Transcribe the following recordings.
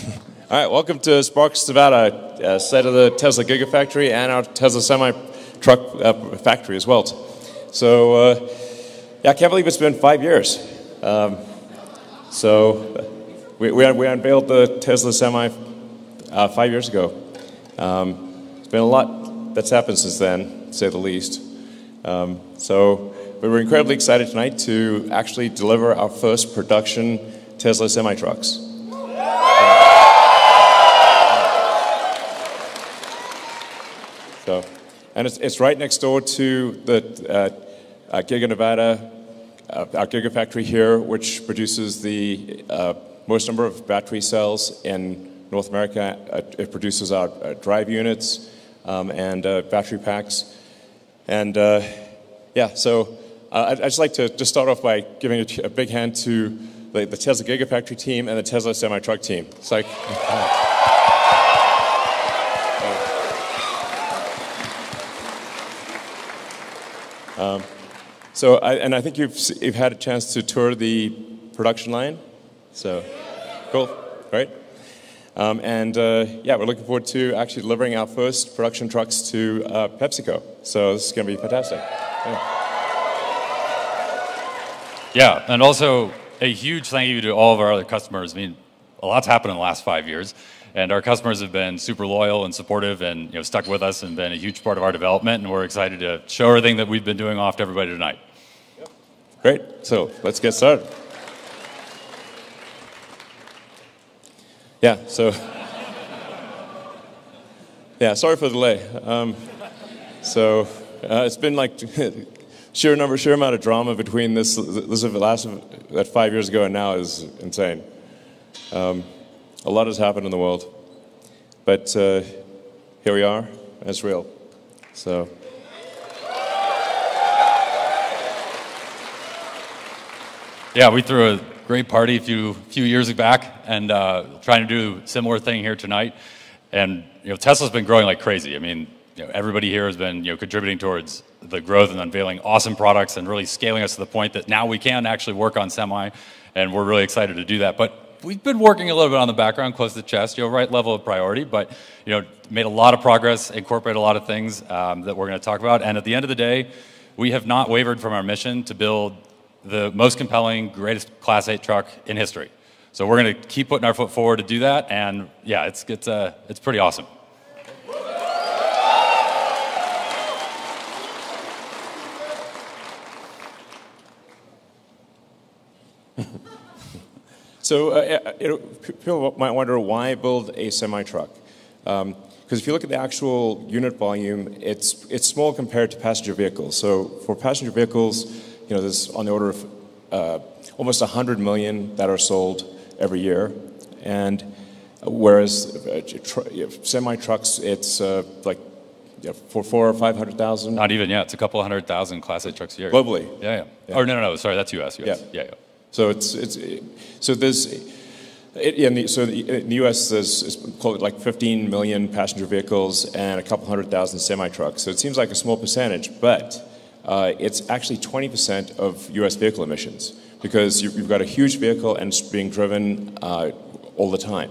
All right, welcome to Sparks, Nevada, site of the Tesla Gigafactory and our Tesla semi-truck factory as well. So, yeah, I can't believe it's been 5 years. We unveiled the Tesla Semi 5 years ago. It's been a lot that's happened since then, to say the least. But we're incredibly excited tonight to actually deliver our first production Tesla semi-trucks. And it's right next door to the Giga, Nevada, our Gigafactory here, which produces the most number of battery cells in North America. It produces our drive units and battery packs. And yeah, so I'd just like to just start off by giving a big hand to the Tesla Gigafactory team and the Tesla semi-truck team. It's like... I think you've had a chance to tour the production line, so cool, right? Yeah, we're looking forward to actually delivering our first production trucks to PepsiCo. So this is going to be fantastic. Yeah, and also a huge thank you to all of our other customers. I mean, a lot's happened in the last 5 years. And our customers have been super loyal and supportive and stuck with us and been a huge part of our development. And we're excited to show everything that we've been doing off to everybody tonight. Yep. Great. So let's get started. Yeah, so... yeah, sorry for the delay. It's been like sheer amount of drama between this last 5 years ago and now is insane. A lot has happened in the world, but here we are, and it's real. So, yeah, we threw a great party a few years back, and trying to do a similar thing here tonight. And Tesla's been growing like crazy. I mean, everybody here has been contributing towards the growth and unveiling awesome products and really scaling us to the point that now we can actually work on semi, and we're really excited to do that. But we've been working a little bit on the background, close to the chest, right level of priority, but made a lot of progress, incorporated a lot of things that we're going to talk about. And at the end of the day, we have not wavered from our mission to build the most compelling, greatest Class 8 truck in history. So we're going to keep putting our foot forward to do that. And yeah, it's pretty awesome. So people might wonder why build a semi-truck? Because if you look at the actual unit volume, it's small compared to passenger vehicles. So for passenger vehicles, there's on the order of almost 100 million that are sold every year, and whereas semi-trucks, it's like for 400,000 or 500,000. Not even, yeah. It's a couple 100,000 Class 8 trucks a year. Globally. Yeah. Or no. Sorry, that's U.S. Yeah. So in the U.S. there's close like 15 million passenger vehicles and a couple 100,000 semi-trucks. So it seems like a small percentage, but it's actually 20% of U.S. vehicle emissions because you've got a huge vehicle and it's being driven all the time.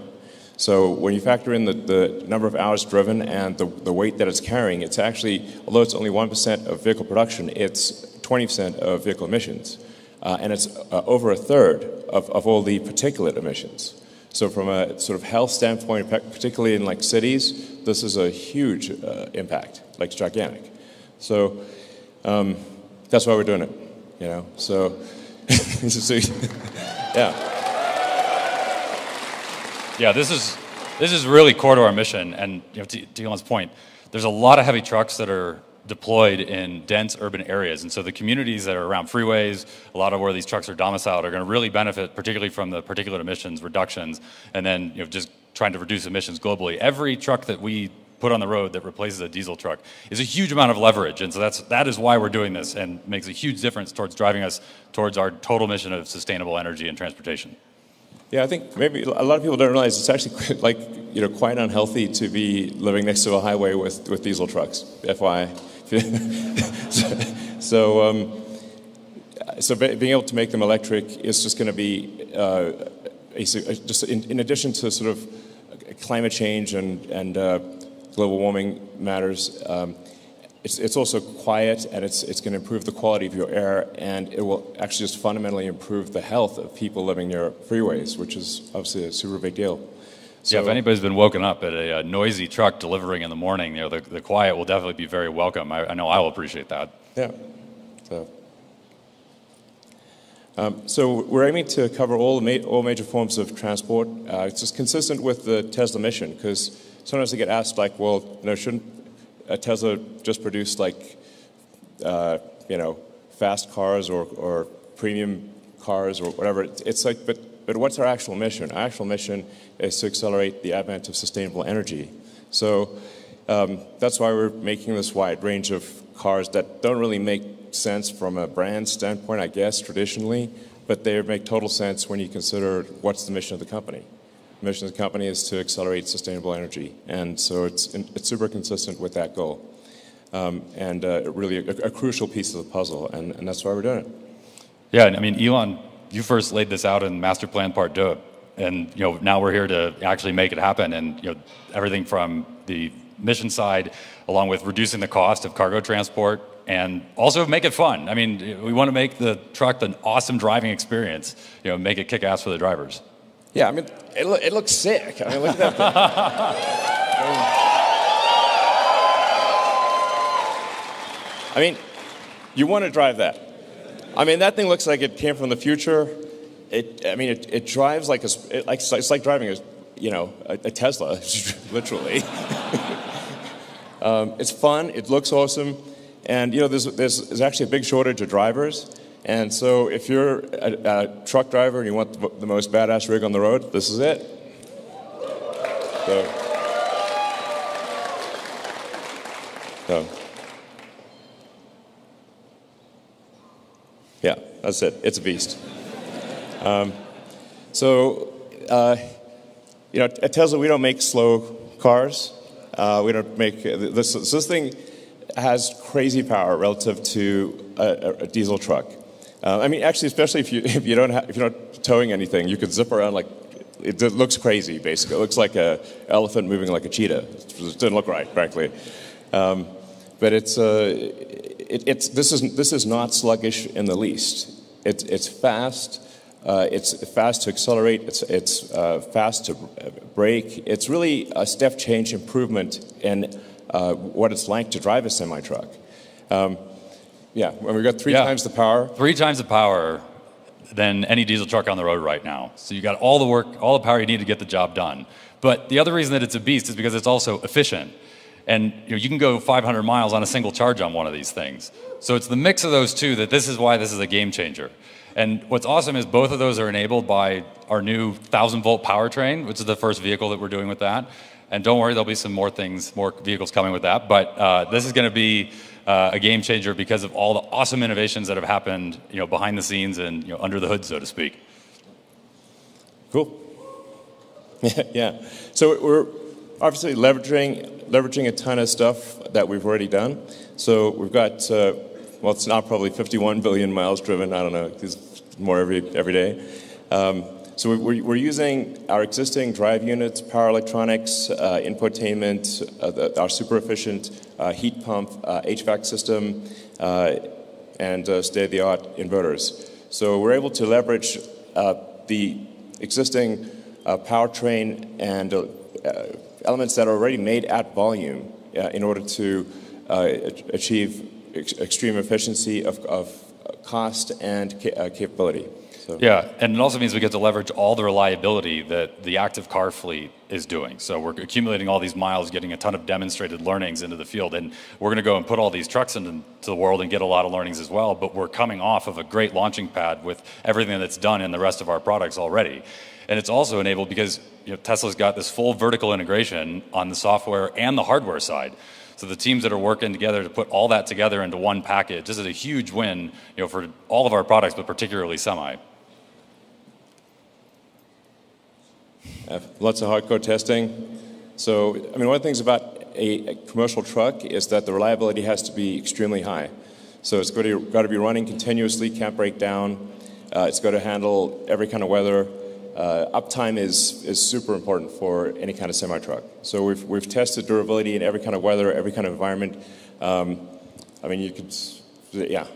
So when you factor in the number of hours driven and the weight that it's carrying, it's actually, although it's only 1% of vehicle production, it's 20% of vehicle emissions. And it's over a third of all the particulate emissions. So from a sort of health standpoint, particularly in like cities, this is a huge impact, like it's gigantic. So that's why we're doing it, So, yeah. Yeah, this is really core to our mission. And to Elon's point, there's a lot of heavy trucks that are deployed in dense urban areas. And so the communities that are around freeways, a lot of where these trucks are domiciled, are going to really benefit, particularly from the particulate emissions reductions, and then just trying to reduce emissions globally. Every truck that we put on the road that replaces a diesel truck is a huge amount of leverage. And so that is why we're doing this, and makes a huge difference towards driving us towards our total mission of sustainable energy and transportation. Yeah, I think maybe a lot of people don't realize it's actually quite unhealthy to be living next to a highway with diesel trucks, FYI. So being able to make them electric is just going to be just in addition to sort of climate change and global warming matters. It's also quiet, and it's going to improve the quality of your air, and it will actually just fundamentally improve the health of people living near freeways, which is obviously a super big deal. So, yeah, if anybody's been woken up at a noisy truck delivering in the morning, the quiet will definitely be very welcome. I know I will appreciate that. Yeah. So we're aiming to cover all major forms of transport. It's just consistent with the Tesla mission, because sometimes they get asked, like, well, shouldn't Tesla just produce like, fast cars or premium cars or whatever? It's like, but what's our actual mission? Our actual mission is to accelerate the advent of sustainable energy. So that's why we're making this wide range of cars that don't really make sense from a brand standpoint, I guess, traditionally, but they make total sense when you consider what's the mission of the company. The mission of the company is to accelerate sustainable energy, and so it's super consistent with that goal, and really a crucial piece of the puzzle, and that's why we're doing it. Yeah, and I mean, Elon, you first laid this out in Master Plan Part 2, and now we're here to actually make it happen, and everything from the mission side, along with reducing the cost of cargo transport, and also make it fun. I mean, we want to make the truck an awesome driving experience, make it kick ass for the drivers. Yeah, I mean, it looks sick. I mean, look at that thing. I mean, you want to drive that. I mean, that thing looks like it came from the future. It drives like it's like driving a Tesla, literally. It's fun. It looks awesome, and there's actually a big shortage of drivers. And so if you're a truck driver and you want the most badass rig on the road, this is it. Yeah, that's it. It's a beast. At Tesla, we don't make slow cars. We don't make this. This thing has crazy power relative to a diesel truck. I mean, actually, especially if you're not towing anything, you could zip around like it looks crazy. Basically, it looks like an elephant moving like a cheetah. It doesn't look right, frankly. But this is not sluggish in the least. It's fast. It's fast to accelerate. It's fast to brake. It's really a step change improvement in what it's like to drive a semi-truck. Yeah, when we've got three times the power. 3 times the power than any diesel truck on the road right now. So you got all the power you need to get the job done. But the other reason that it's a beast is because it's also efficient. And you can go 500 miles on a single charge on one of these things. So it's the mix of those two that this is why this is a game changer. And what's awesome is both of those are enabled by our new 1,000-volt powertrain, which is the first vehicle that we're doing with that. And don't worry, there'll be some more vehicles coming with that. But this is going to be a game changer because of all the awesome innovations that have happened, behind the scenes and under the hood, so to speak. Cool. Yeah. So we're obviously leveraging a ton of stuff that we've already done. So we've got well, it's now probably 51 billion miles driven. I don't know. There's more every day. So we're using our existing drive units, power electronics, infotainment, our super efficient heat pump, HVAC system, and state-of-the-art inverters. So we're able to leverage the existing powertrain and elements that are already made at volume in order to achieve extreme efficiency of cost and capability. So. Yeah, and it also means we get to leverage all the reliability that the active car fleet is doing. So we're accumulating all these miles, getting a ton of demonstrated learnings into the field, and we're going to go and put all these trucks into the world and get a lot of learnings as well, but we're coming off of a great launching pad with everything that's done in the rest of our products already. And it's also enabled because Tesla's got this full vertical integration on the software and the hardware side. So the teams that are working together to put all that together into one package, this is a huge win for all of our products, but particularly Semi. Lots of hardcore testing. So, I mean, one of the things about a commercial truck is that the reliability has to be extremely high. So it's got to be running continuously, can't break down. It's got to handle every kind of weather. uptime is super important for any kind of semi-truck. So we've tested durability in every kind of weather, every kind of environment. I mean, you could, yeah.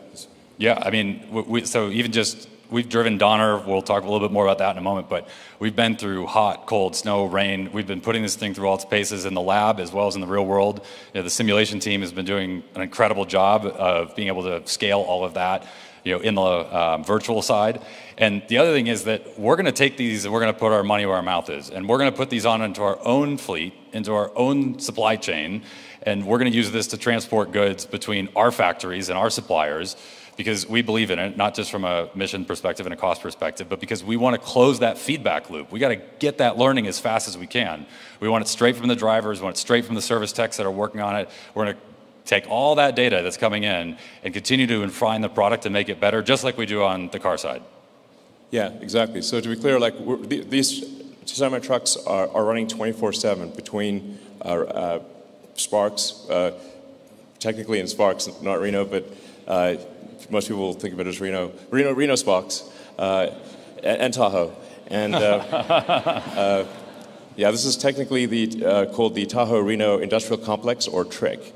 Yeah, I mean, so even just, we've driven Donner, we'll talk a little bit more about that in a moment, but we've been through hot, cold, snow, rain. We've been putting this thing through all its paces in the lab as well as in the real world. You know, the simulation team has been doing an incredible job of being able to scale all of that, you know, in the virtual side. And the other thing is that we're going to take these and we're going to put our money where our mouth is. And we're going to put these on into our own fleet, into our own supply chain, and we're going to use this to transport goods between our factories and our suppliers, because we believe in it, not just from a mission perspective and a cost perspective, but because we want to close that feedback loop. We got to get that learning as fast as we can. We want it straight from the drivers, we want it straight from the service techs that are working on it. We're going to take all that data that's coming in and continue to refine the product and make it better, just like we do on the car side. Yeah, exactly. So to be clear, like these semi-trucks are running 24/7 between Sparks, technically in Sparks, not Reno, but most people will think of it as Reno Sparks, and Tahoe. And yeah, this is technically called the Tahoe Reno Industrial Complex, or TRIC.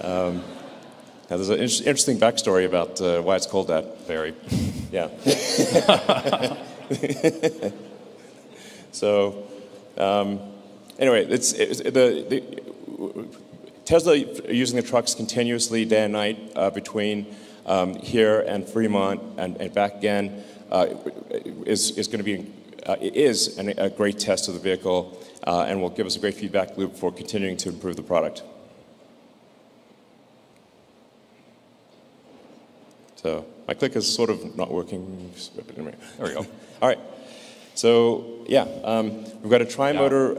Now there's an interesting backstory about why it's called that. Very. Yeah. So, anyway, Tesla using the trucks continuously day and night between here and Fremont and back again is going to be a great test of the vehicle and will give us a great feedback loop for continuing to improve the product. So my click is sort of not working. There we go. All right. So yeah, we've got a tri-motor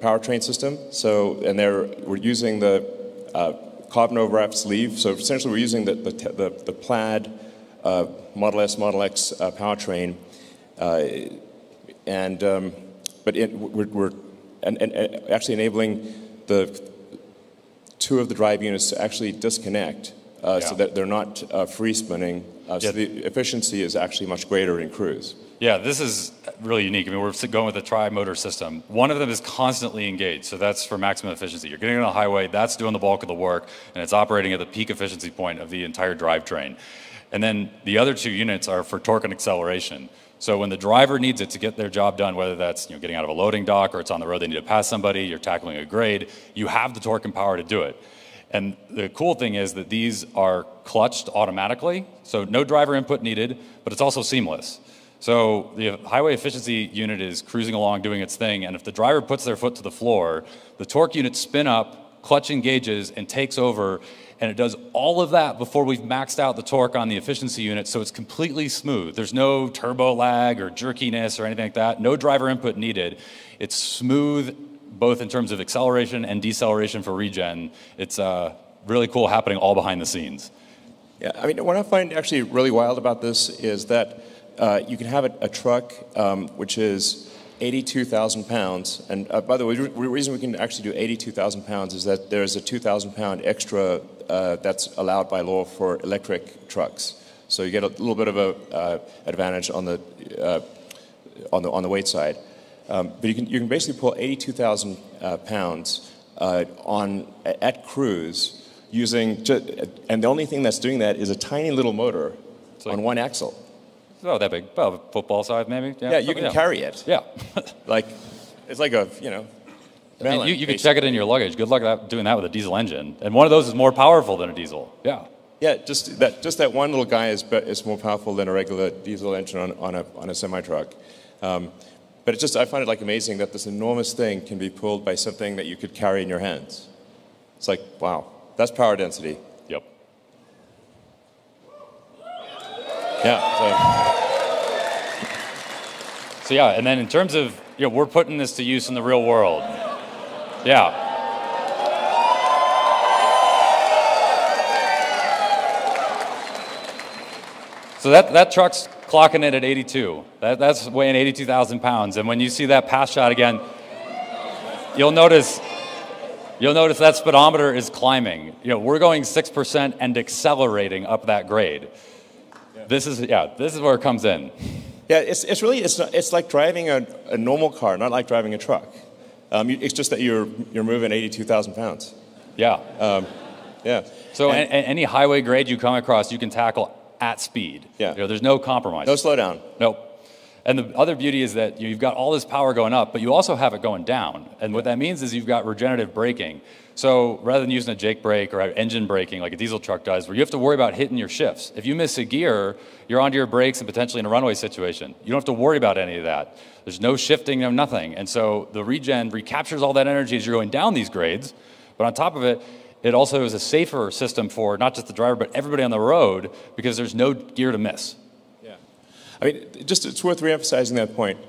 powertrain system. So we're using the carbon overwrap sleeve. So essentially, we're using the plaid Model S, Model X powertrain, we're actually enabling the two of the drive units to actually disconnect. So that they're not free spinning, so the efficiency is actually much greater in cruise. Yeah, this is really unique. I mean, we're going with a tri-motor system. One of them is constantly engaged, so that's for maximum efficiency. You're getting on a highway, that's doing the bulk of the work, and it's operating at the peak efficiency point of the entire drivetrain. And then the other two units are for torque and acceleration. So when the driver needs it to get their job done, whether that's getting out of a loading dock or it's on the road, they need to pass somebody, you're tackling a grade, you have the torque and power to do it. And the cool thing is that these are clutched automatically, so no driver input needed, but it's also seamless. So the highway efficiency unit is cruising along doing its thing, and if the driver puts their foot to the floor, the torque unit spin up, clutch engages, and takes over, and it does all of that before we've maxed out the torque on the efficiency unit, so it's completely smooth. There's no turbo lag or jerkiness or anything like that. No driver input needed. It's smooth, both in terms of acceleration and deceleration for regen. It's really cool happening all behind the scenes. Yeah, I mean, what I find actually really wild about this is that you can have a truck which is 82,000 pounds. And by the way, the reason we can actually do 82,000 pounds is that there's a 2,000 pound extra that's allowed by law for electric trucks. So you get a little bit of a advantage on the weight side. But you can basically pull 82,000 pounds at cruise using, and the only thing that's doing that is a tiny little motor on one axle. Oh, that big? Well, football size maybe? Yeah, you can carry it. Yeah. Like, it's like a, melon, you can check it in your luggage. Good luck doing that with a diesel engine. And one of those is more powerful than a diesel. Yeah. Yeah, just that one little guy is more powerful than a regular diesel engine on a semi-truck. But I find it like amazing that this enormous thing can be pulled by something that you could carry in your hands. It's like, wow, that's power density. Yep. Yeah. So yeah, and then in terms of, we're putting this to use in the real world. Yeah. So that truck's clocking it at 82. That's weighing 82,000 pounds. And when you see that pass shot again, you'll notice that speedometer is climbing. We're going 6% and accelerating up that grade. Yeah. This is where it comes in. Yeah, it's really it's like driving a normal car, not like driving a truck. It's just that you're moving 82,000 pounds. Yeah. Yeah. So any highway grade you come across, you can tackle at speed. Yeah. You know, there's no compromise. No slowdown. Nope. And the other beauty is that you've got all this power going up, but you also have it going down. And what that means is you've got regenerative braking. So rather than using a Jake brake or engine braking like a diesel truck does, where you have to worry about hitting your shifts. If you miss a gear, you're onto your brakes and potentially in a runaway situation. You don't have to worry about any of that. There's no shifting, no nothing. And so the regen recaptures all that energy as you're going down these grades. But on top of it, it also is a safer system for not just the driver, but everybody on the road, because there's no gear to miss. Yeah. I mean, just it's worth reemphasizing that point.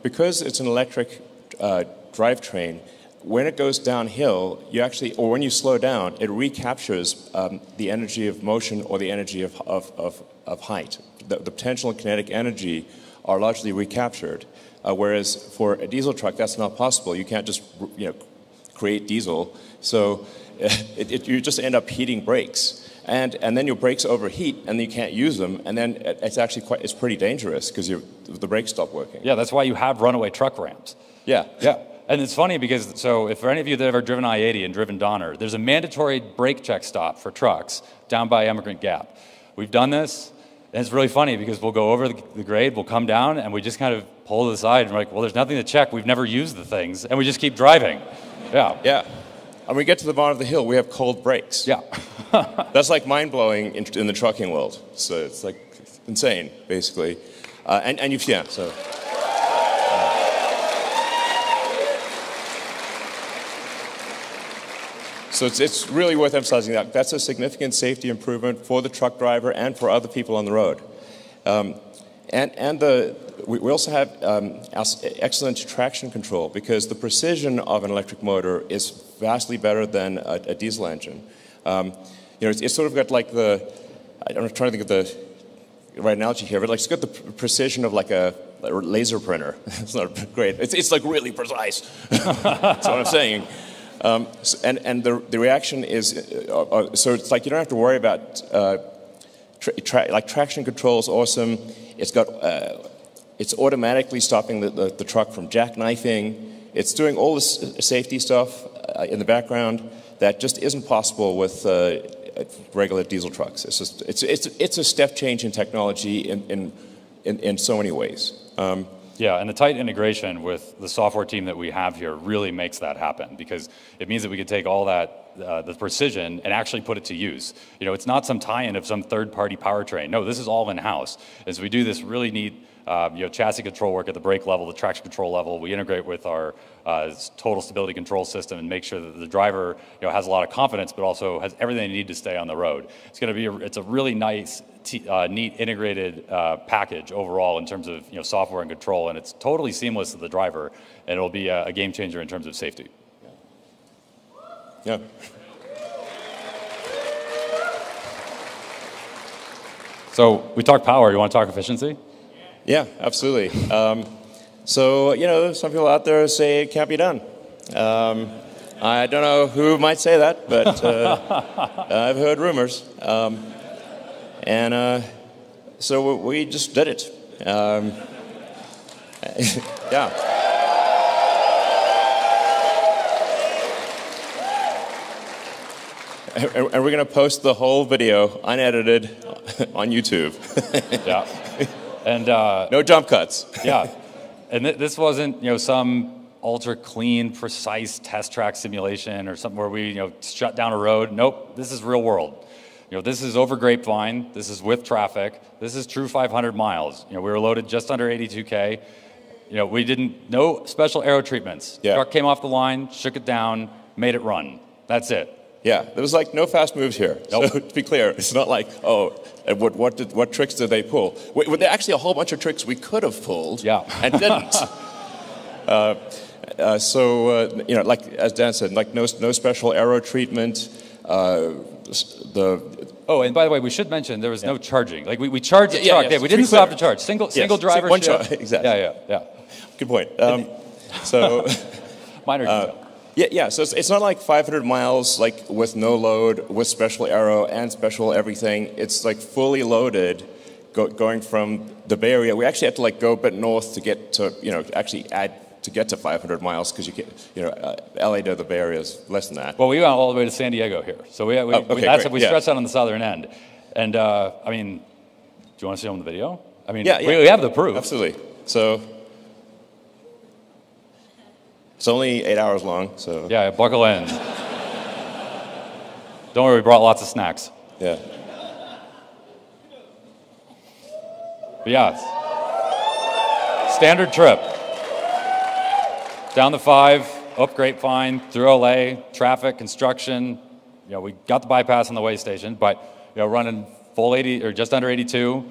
Because it's an electric drivetrain, when it goes downhill, you actually, or when you slow down, it recaptures the energy of motion or the energy of height. The potential and kinetic energy are largely recaptured, whereas for a diesel truck, that's not possible. You can't just create diesel, so you just end up heating brakes, and then your brakes overheat, and you can't use them, and then it's pretty dangerous because the brakes stop working. Yeah, that's why you have runaway truck ramps. Yeah. Yeah. And it's funny because, so if for any of you that have ever driven I-80 and driven Donner, there's a mandatory brake check stop for trucks down by Emigrant Gap. We've done this, and it's really funny because we'll go over the grade, we'll come down, and we just kind of pull to the side, and we're like, well, there's nothing to check. We've never used the things, and we just keep driving. Yeah. Yeah. And we get to the bottom of the hill, we have cold brakes. Yeah. That's like mind-blowing in the trucking world. So it's like insane, basically. So it's really worth emphasizing that. That's a significant safety improvement for the truck driver and for other people on the road. We also have excellent traction control because the precision of an electric motor is vastly better than a diesel engine. It's sort of got like I'm trying to think of the right analogy here, but like it's got the precision of like a laser printer. It's not great. It's like really precise. That's what I'm saying. And the reaction is so it's like you don't have to worry about like traction control is awesome. It's automatically stopping the truck from jackknifing. It's doing all this safety stuff in the background that just isn't possible with regular diesel trucks. It's a step change in technology in so many ways. Yeah, and the tight integration with the software team that we have here really makes that happen because it means that we can take all that, the precision, and actually put it to use. It's not some tie-in of some third-party powertrain. No, this is all in-house. As we do this really neat chassis control work at the brake level, the traction control level, we integrate with our total stability control system and make sure that the driver has a lot of confidence, but also has everything they need to stay on the road. It's a really nice, neat integrated package overall in terms of software and control, and it's totally seamless to the driver, and it'll be a game changer in terms of safety. Yeah. So we talked power. You want to talk efficiency? Yeah, absolutely. Some people out there say it can't be done. I don't know who might say that, but I've heard rumors. So we just did it. Yeah. And we're going to post the whole video unedited on YouTube. Yeah. And no jump cuts. Yeah. And this wasn't, some ultra clean, precise test track simulation or something where we, shut down a road. Nope. This is real world. This is over Grapevine. This is with traffic. This is true 500 miles. We were loaded just under 82K. No special aero treatments. Yeah. Truck came off the line, shook it down, made it run. That's it. Yeah, there was like no fast moves here. Nope. So to be clear, it's not like, what tricks did they pull? There are actually a whole bunch of tricks we could have pulled and didn't. Like as Dan said, like no special aero treatment. And by the way, we should mention there was no charging. Like we charged the truck. Yeah, we didn't stop to charge. Single driver. One charge. Exactly. Yeah. Good point. Minor detail. Yeah. So it's not like 500 miles like with no load, with special aero and special everything. It's like fully loaded, going from the Bay Area, we actually had to like go a bit north to get to, actually to get to 500 miles because you get, LA to the Bay Area is less than that. Well, we went all the way to San Diego here, so we stretched out on the southern end, and I mean, do you want to see on the video? I mean, we have the proof. Absolutely. So it's only 8 hours long. So yeah, buckle in. Don't worry, we brought lots of snacks. Yeah. But yeah, standard trip. Down the 5, up Grapevine, through LA, traffic, construction. We got the bypass on the way station, but running full 80 or just under 82,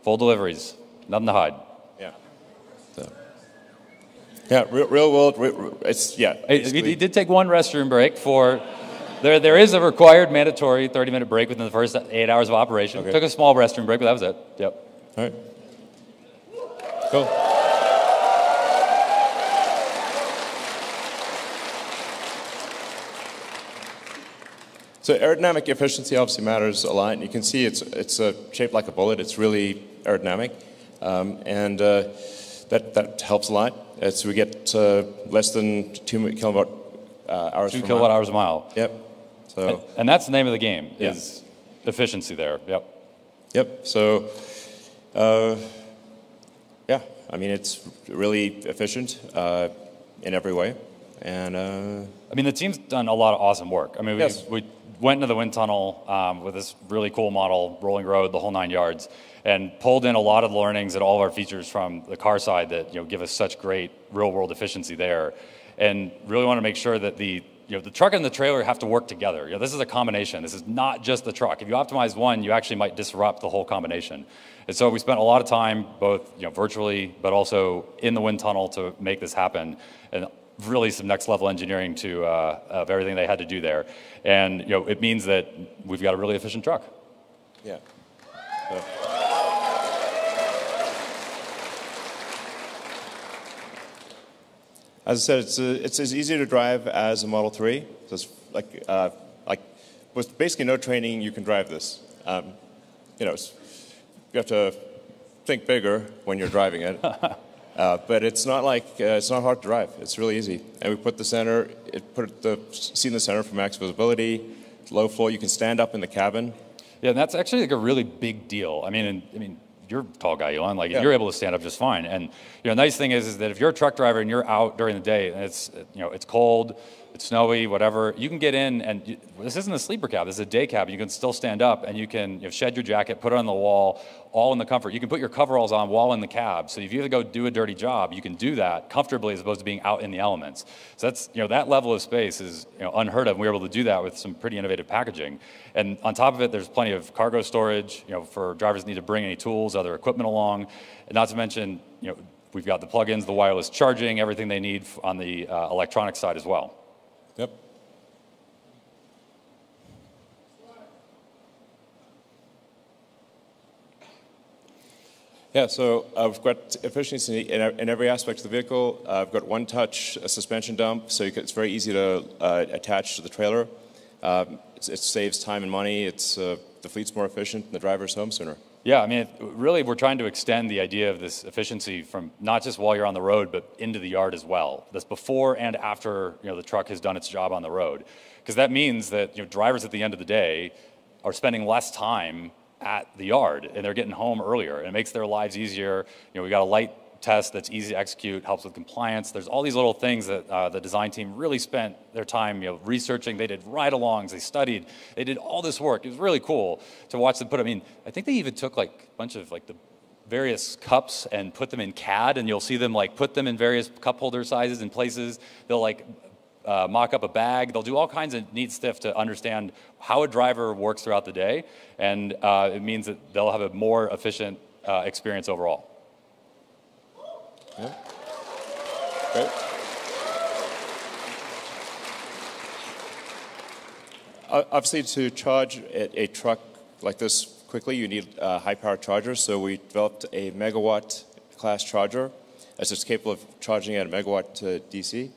full deliveries, nothing to hide. Yeah. So. Yeah, real world. It's He did take one restroom break for. There is a required mandatory 30-minute break within the first 8 hours of operation. Okay. Took a small restroom break, but that was it. Yep. All right. Cool. So aerodynamic efficiency obviously matters a lot, and you can see it's shaped like a bullet. It's really aerodynamic, and that helps a lot. As we get less than 2 kilowatt hours. 2 kilowatt hours a mile. Yep. So and that's the name of the game is efficiency there. Yep. Yep. So. Yeah, I mean, it's really efficient in every way. And I mean, the team's done a lot of awesome work. I mean, we went into the wind tunnel with this really cool model, rolling road, the whole 9 yards, and pulled in a lot of learnings and all of our features from the car side that give us such great real-world efficiency there. And really want to make sure that the truck and the trailer have to work together. This is a combination. This is not just the truck. If you optimize one, you actually might disrupt the whole combination. And so we spent a lot of time, both virtually, but also in the wind tunnel to make this happen. And really some next level engineering to of everything they had to do there. And it means that we've got a really efficient truck. Yeah. As I said, it's as easy to drive as a Model 3. So it's like with basically no training, you can drive this. You have to think bigger when you're driving it, but it's not hard to drive. It's really easy. And we put the seat in the center for max visibility. Low floor, you can stand up in the cabin. Yeah, and that's actually like a really big deal. I mean, you're a tall guy, Elon. You're able to stand up just fine. And nice thing is that if you're a truck driver and you're out during the day and it's cold, it's snowy, whatever, you can get in and this isn't a sleeper cab. This is a day cab. You can still stand up and you can shed your jacket, put it on the wall, all in the comfort. You can put your coveralls on while in the cab. So if you have to go do a dirty job, you can do that comfortably as opposed to being out in the elements. So that's that level of space is unheard of. And we were able to do that with some pretty innovative packaging. And on top of it, there's plenty of cargo storage. For drivers who need to bring any tools, other equipment along. And not to mention, we've got the plugins, the wireless charging, everything they need on the electronic side as well. Yep. Yeah, so we've got efficiency in every aspect of the vehicle. I've got one-touch suspension dump, so it's very easy to attach to the trailer. It saves time and money. The fleet's more efficient, and the driver's home sooner. Yeah, I mean, really, we're trying to extend the idea of this efficiency from not just while you're on the road, but into the yard as well. That's before and after the truck has done its job on the road, because that means that drivers at the end of the day are spending less time at the yard and they're getting home earlier. And it makes their lives easier. We got a light test that's easy to execute, helps with compliance. There's all these little things that the design team really spent their time researching. They did ride-alongs, they studied, they did all this work. It was really cool to watch them put. I think they even took a bunch of the various cups and put them in CAD, and you'll see them put them in various cup holder sizes and places. They'll mock up a bag. They'll do all kinds of neat stuff to understand how a driver works throughout the day, and it means that they'll have a more efficient experience overall. Yeah. Great. Obviously, to charge a truck like this quickly, you need a high-power charger. So we developed a megawatt class charger that's capable of charging at a megawatt to DC.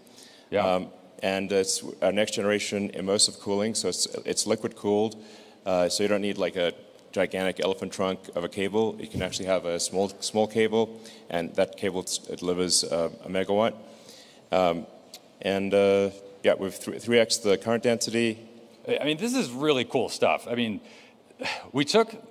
Yeah. And it's our next generation immersive cooling, so it's liquid cooled, so you don't need a gigantic elephant trunk of a cable. You can actually have a small cable, and that cable delivers a megawatt. Yeah, with 3x the current density. I mean, this is really cool stuff. I mean,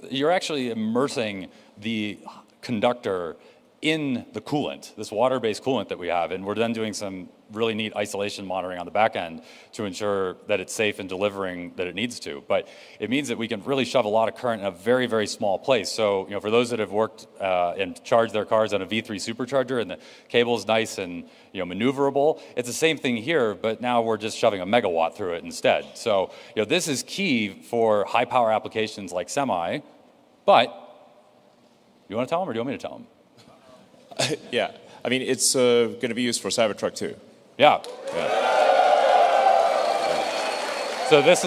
you're actually immersing the conductor in the coolant, this water-based coolant that we have, and we're then doing some really neat isolation monitoring on the back end to ensure that it's safe in delivering that it needs to. But it means that we can really shove a lot of current in a very, very small place. So, for those that have worked and charged their cars on a V3 supercharger and the cable's nice and maneuverable, it's the same thing here, but now we're just shoving a megawatt through it instead. So, this is key for high power applications like semi, but you want to tell them or do you want me to tell them? Yeah, I mean, it's going to be used for Cybertruck too. Yeah. So this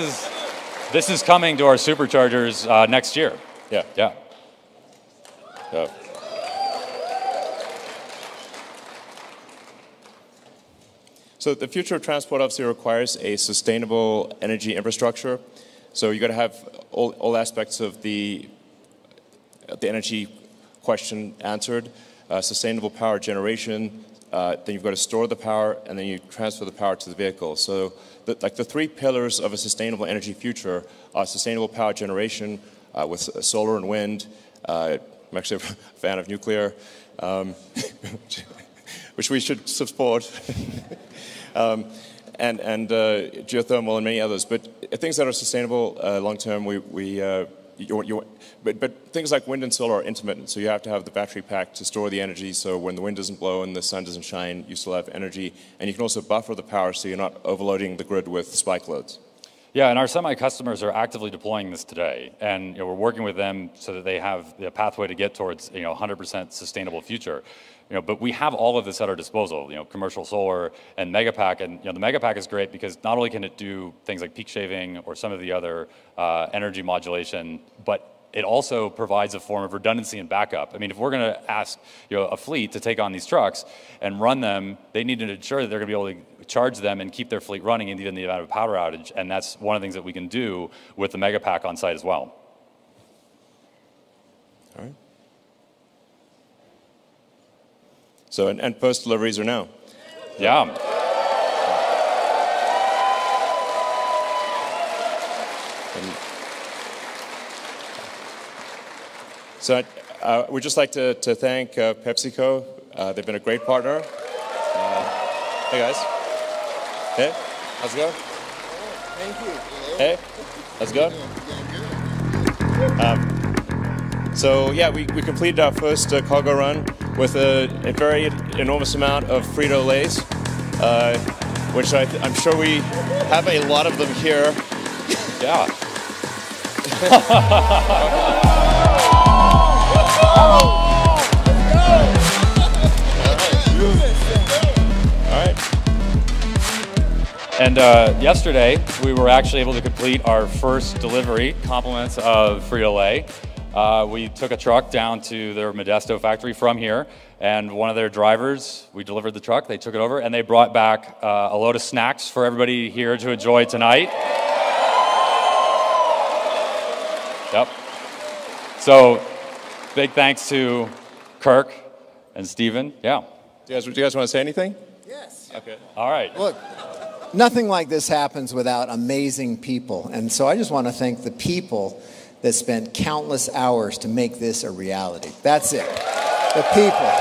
is coming to our superchargers next year. Yeah. Yeah. So the future of transport obviously requires a sustainable energy infrastructure. So you've got to have all aspects of the energy question answered. Sustainable power generation, then you've got to store the power, and then you transfer the power to the vehicle. So the three pillars of a sustainable energy future are sustainable power generation with solar and wind. I'm actually a fan of nuclear, which we should support, and geothermal and many others. But things that are sustainable long-term, But things like wind and solar are intermittent, so you have to have the battery pack to store the energy, so when the wind doesn't blow and the sun doesn't shine, you still have energy. And you can also buffer the power so you're not overloading the grid with spike loads. Yeah, and our semi-customers are actively deploying this today, and we're working with them so that they have the pathway to get towards 100% sustainable future. But we have all of this at our disposal, commercial solar and Megapack, and the Megapack is great because not only can it do things like peak shaving or some of the other energy modulation, but it also provides a form of redundancy and backup. I mean, if we're going to ask a fleet to take on these trucks and run them, they need to ensure that they're going to be able to charge them and keep their fleet running in the event of a power outage, and that's one of the things that we can do with the Megapack on site as well. All right. So, and post deliveries are now. Yeah. So we'd just like to thank PepsiCo. They've been a great partner. Hey, guys. Hey, how's it going? Thank you. Hey, how's it going? So yeah, we completed our first cargo run with a very enormous amount of Frito-Lays, which I'm sure we have a lot of them here. Yeah. And yesterday, we were actually able to complete our first delivery, compliments of Frito-Lay. We took a truck down to their Modesto factory from here, and one of their drivers, we delivered the truck, they took it over, and they brought back a load of snacks for everybody here to enjoy tonight. Yep. So, big thanks to Kirk and Steven. Yeah. Do you guys want to say anything? Yes. Okay. All right. Look, nothing like this happens without amazing people. And so I just want to thank the people that spent countless hours to make this a reality. That's it. The people.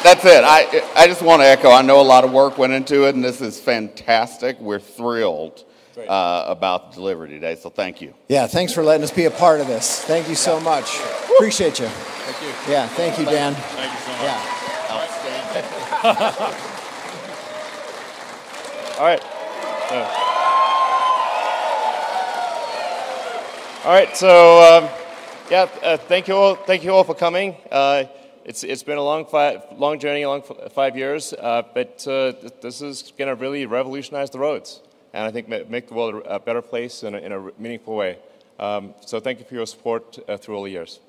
That's it. I just want to echo, I know a lot of work went into it, and this is fantastic. We're thrilled about the delivery today, so thank you. Yeah, thanks for letting us be a part of this. Thank you so much. Appreciate you. Thank you. Yeah, thank you, Dan. Thank you so much. Yeah. Outstanding. All right. All right. So, thank you all. Thank you all for coming. It's been a long journey, a long 5 years, but this is going to really revolutionize the roads, and I think make the world a better place in a meaningful way. So, thank you for your support through all the years.